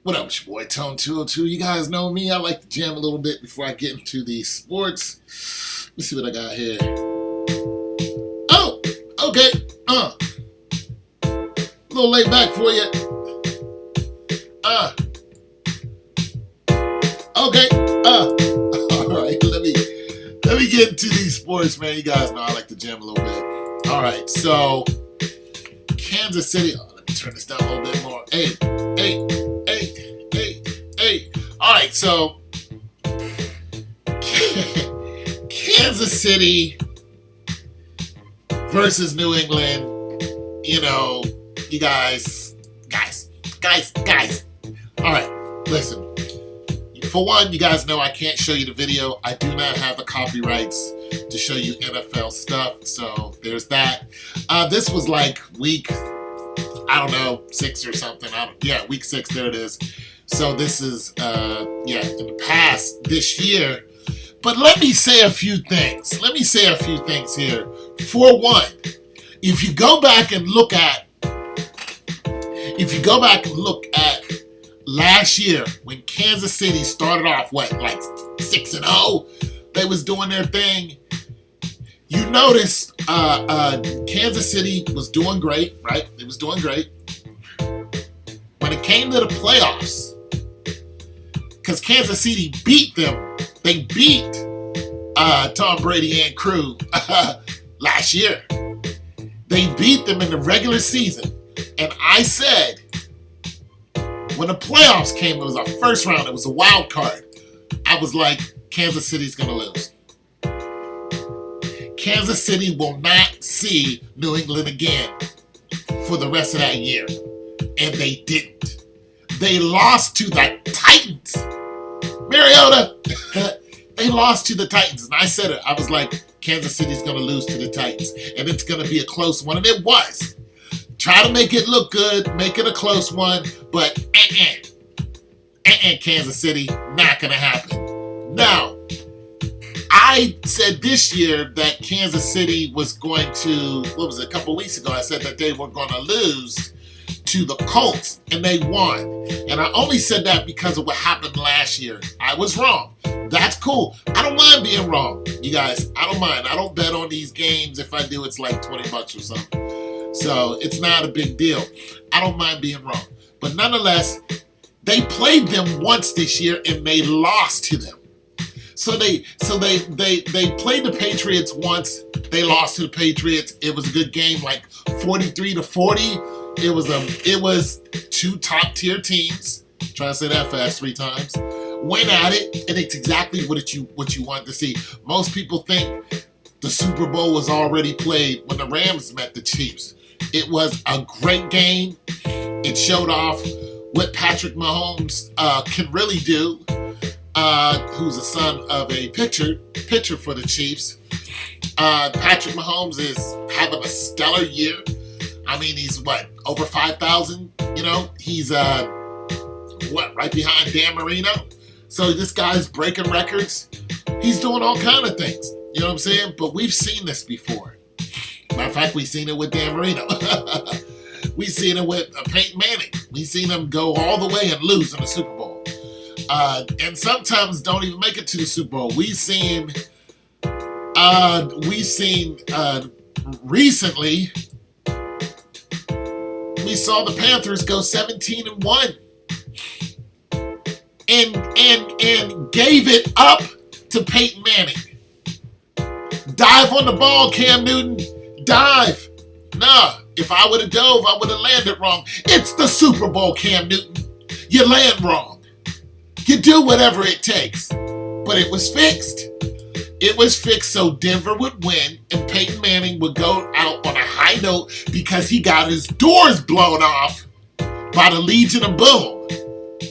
What up, it's your boy Tone 202. You guys know me. I like to jam a little bit before I get into the sports. Let me see what I got here. Oh, okay. A little laid back for you. Okay. All right. Let me get into these sports, man. You guys know I like to jam a little bit. All right. So Kansas City. Oh, let me turn this down a little bit more. Hey. All right, so Kansas City versus New England. You know, you guys. All right, listen. For one, you guys know I can't show you the video. I do not have the copyrights to show you NFL stuff, so there's that. This was like week, I don't know, 6 or something. Week 6. There it is. So this is, in the past this year. But let me say a few things. Here. For one, if you go back and look at last year when Kansas City started off, 6-0? They was doing their thing. You notice Kansas City was doing great, right? It was doing great. When it came to the playoffs, because Kansas City beat them, they beat Tom Brady and crew last year. They beat them in the regular season. And I said, when the playoffs came, it was our first round, it was a wild card. I was like, Kansas City's going to lose. Kansas City will not see New England again for the rest of that year. And they didn't. They lost to the Titans. Mariota, they lost to the Titans. And I said it. I was like, Kansas City's going to lose to the Titans. And it's going to be a close one. And it was. Try to make it look good. Make it a close one. But Kansas City, not going to happen. Now, I said this year that Kansas City was going to, a couple weeks ago, I said that they were going to lose to the Colts, and they won. And I only said that because of what happened last year. I was wrong. That's cool. I don't mind being wrong, you guys. I don't mind. I don't bet on these games. If I do, it's like $20 or something. So it's not a big deal. I don't mind being wrong. But nonetheless, they played them once this year, and they lost to them. So they played the Patriots once. They lost to the Patriots. It was a good game, like 43-40. It was two top tier teams. Trying to say that fast 3 times. Went at it, and it's exactly what you wanted to see. Most people think the Super Bowl was already played when the Rams met the Chiefs. It was a great game. It showed off what Patrick Mahomes can really do. Who's the son of a pitcher for the Chiefs. Patrick Mahomes is having a stellar year. I mean, he's over 5,000? He's right behind Dan Marino. So this guy's breaking records. He's doing all kind of things. You know what I'm saying? But we've seen this before. Matter of fact, we've seen it with Dan Marino. We've seen it with Peyton Manning. We've seen him go all the way and lose in the Super Bowl. And sometimes don't even make it to the Super Bowl. We've seen recently, we saw the Panthers go 17-1 and gave it up to Peyton Manning. Dive on the ball, Cam Newton. Dive. Nah, if I would have dove, I would have landed wrong. It's the Super Bowl, Cam Newton. You land wrong. You do whatever it takes. But it was fixed. It was fixed so Denver would win and Peyton Manning would go out on a high note because he got his doors blown off by the Legion of Boom,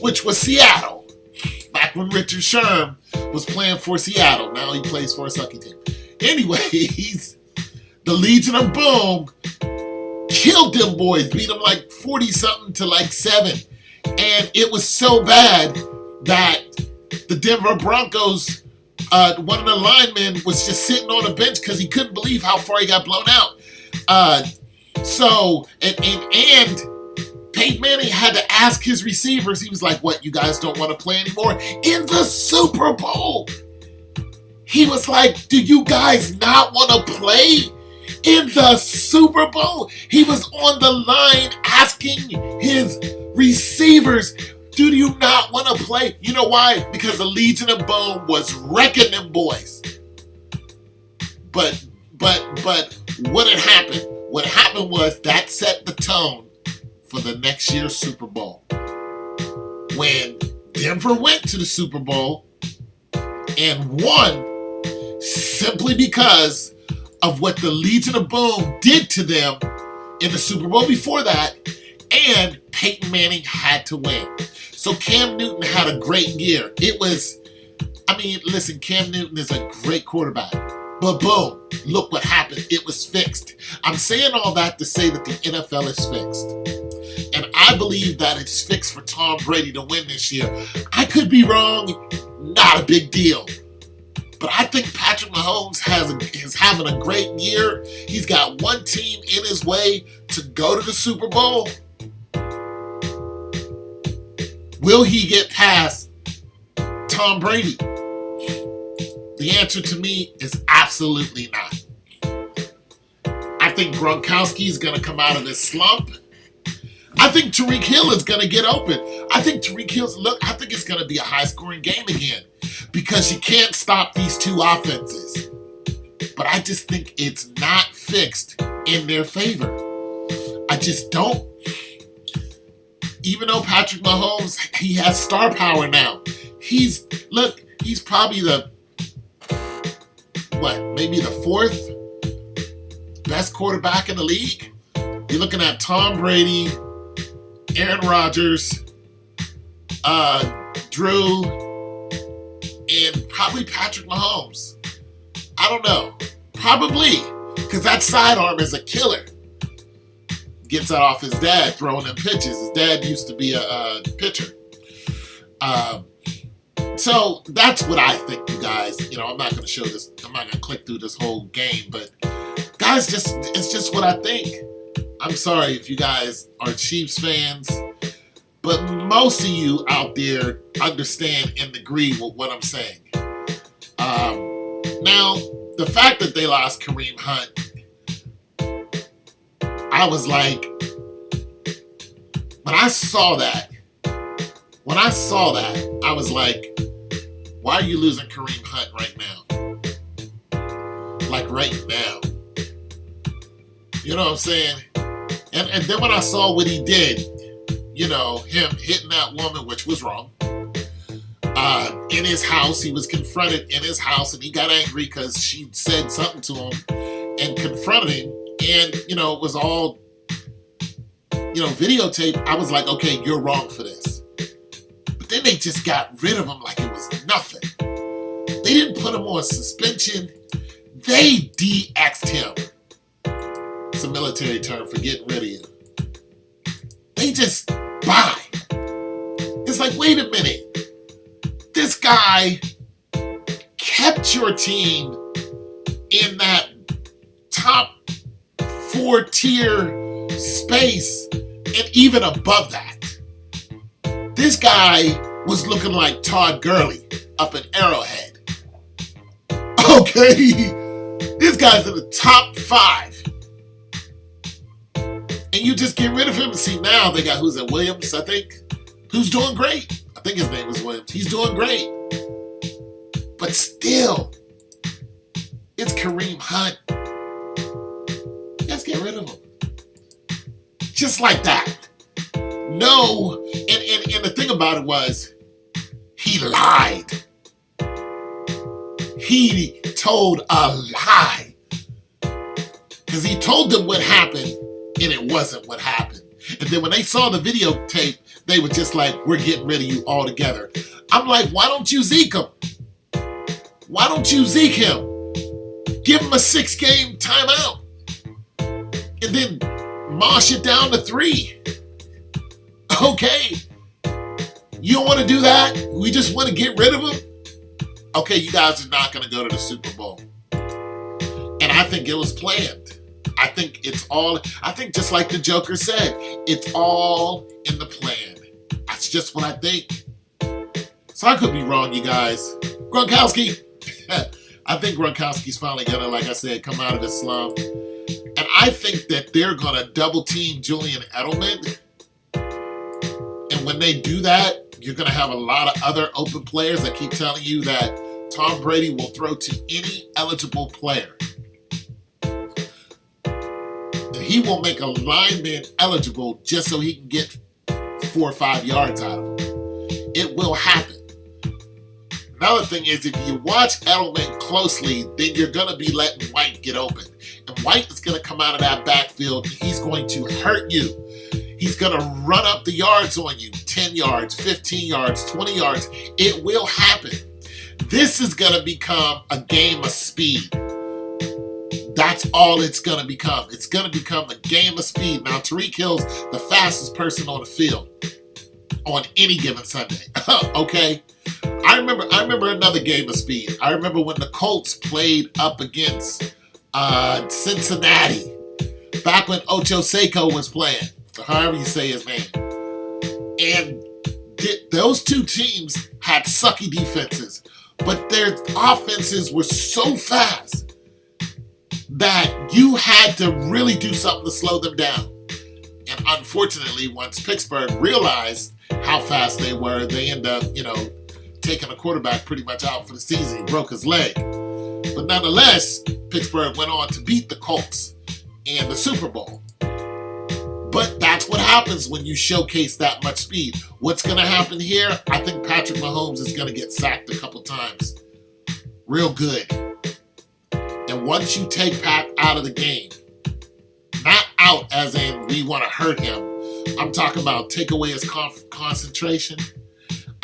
which was Seattle. Back when Richard Sherm was playing for Seattle. Now he plays for a sucky team. Anyways, the Legion of Boom killed them boys. Beat them like 40-something to 7. And it was so bad that the Denver Broncos, one of the linemen was just sitting on a bench because he couldn't believe how far he got blown out. Peyton Manning had to ask his receivers. He was like, what, you guys don't want to play anymore? In the Super Bowl. He was like, do you guys not want to play in the Super Bowl? He was on the line asking his receivers, do you not want to play? You know why? Because the Legion of Boom was wrecking them boys. But what had happened? What happened was that set the tone for the next year's Super Bowl. When Denver went to the Super Bowl and won simply because of what the Legion of Boom did to them in the Super Bowl before that, and Peyton Manning had to win. So Cam Newton had a great year. Listen, Cam Newton is a great quarterback. But boom, look what happened. It was fixed. I'm saying all that to say that the NFL is fixed. And I believe that it's fixed for Tom Brady to win this year. I could be wrong. Not a big deal. But I think Patrick Mahomes is having a great year. He's got one team in his way to go to the Super Bowl. Will he get past Tom Brady? The answer to me is absolutely not. I think Gronkowski is going to come out of his slump. I think Tyreek Hill is going to get open. I think I think it's going to be a high-scoring game again because you can't stop these two offenses. But I just think it's not fixed in their favor. I just don't. Even though Patrick Mahomes, he has star power now. He's probably maybe the fourth best quarterback in the league. You're looking at Tom Brady, Aaron Rodgers, Drew, and probably Patrick Mahomes. I don't know. Probably. Because that sidearm is a killer. Gets that off his dad throwing them pitches. His dad used to be a pitcher. So that's what I think, you guys. I'm not going to show this. I'm not going to click through this whole game. But guys, it's just what I think. I'm sorry if you guys are Chiefs fans. But most of you out there understand and agree with what I'm saying. Now, the fact that they lost Kareem Hunt, I was like, when I saw that, I was like, why are you losing Kareem Hunt right now? Like right now. You know what I'm saying? And then when I saw what he did, him hitting that woman, which was wrong, in his house, he was confronted in his house, and he got angry because she said something to him and confronted him. And, it was all, videotape. I was like, okay, you're wrong for this. But then they just got rid of him like it was nothing. They didn't put him on suspension. They de-X'd him. It's a military term for getting rid of you. They just bye. It's like, wait a minute. This guy kept your team in that top 4-tier space and even above that. This guy was looking like Todd Gurley up in Arrowhead. Okay? This guy's in the top 5. And you just get rid of him. See, now they got, who's that, Williams, I think? Who's doing great. I think his name was Williams. He's doing great. But still, it's Kareem Hunt. Let's get rid of him. Just like that. No, and the thing about it was, he lied. He told a lie. Because he told them what happened, and it wasn't what happened. And then when they saw the videotape, they were just like, we're getting rid of you altogether. I'm like, why don't you Zeke him? Why don't you Zeke him? Give him a 6-game timeout. And then mosh it down to 3. Okay. You don't want to do that? We just want to get rid of him? Okay, you guys are not going to go to the Super Bowl. And I think it was planned. I think just like the Joker said, it's all in the plan. That's just what I think. So I could be wrong, you guys. Gronkowski. I think Gronkowski's finally gonna, like I said, come out of his slump. And I think that they're gonna double team Julian Edelman. And when they do that, you're gonna have a lot of other open players that keep telling you that Tom Brady will throw to any eligible player. And he will make a lineman eligible just so he can get 4 or 5 yards out of him. It will happen. Another thing is, if you watch Edelman closely, then you're going to be letting White get open. And White is going to come out of that backfield, and he's going to hurt you. He's going to run up the yards on you, 10 yards, 15 yards, 20 yards. It will happen. This is going to become a game of speed. That's all it's going to become. It's going to become a game of speed. Now, Tyreek Hill's the fastest person on the field on any given Sunday. Okay? I remember another game of speed. I remember when the Colts played up against Cincinnati, back when Ocho Seco was playing, however you say his name. And those two teams had sucky defenses, but their offenses were so fast that you had to really do something to slow them down. And unfortunately, once Pittsburgh realized how fast they were, they ended up, taking a quarterback pretty much out for the season. He broke his leg. But nonetheless, Pittsburgh went on to beat the Colts in the Super Bowl. But that's what happens when you showcase that much speed. What's going to happen here? I think Patrick Mahomes is going to get sacked a couple times. Real good. And once you take Pat out of the game, not out as in we want to hurt him, I'm talking about take away his concentration.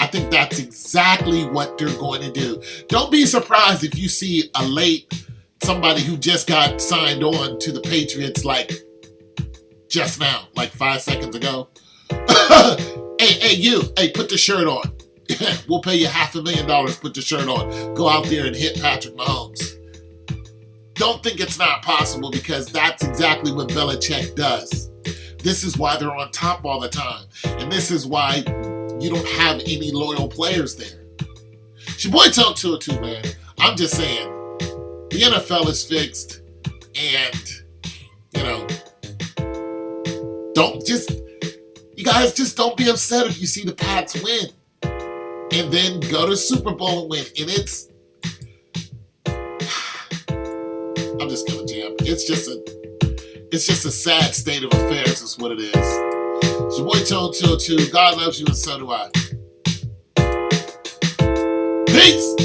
I think that's exactly what they're going to do. Don't be surprised if you see somebody who just got signed on to the Patriots like just now, like 5 seconds ago. Hey, put the shirt on. We'll pay you $500,000, put the shirt on. Go out there and hit Patrick Mahomes. Don't think it's not possible, because that's exactly what Belichick does. This is why they're on top all the time. And this is why you don't have any loyal players there. It's your boy Tone 202, man. I'm just saying, the NFL is fixed, and, you guys just don't be upset if you see the Pats win. And then go to the Super Bowl and win. And I'm just gonna jam. It's just a sad state of affairs is what it is. It's your boy Tone 202. God loves you, and so do I. Peace!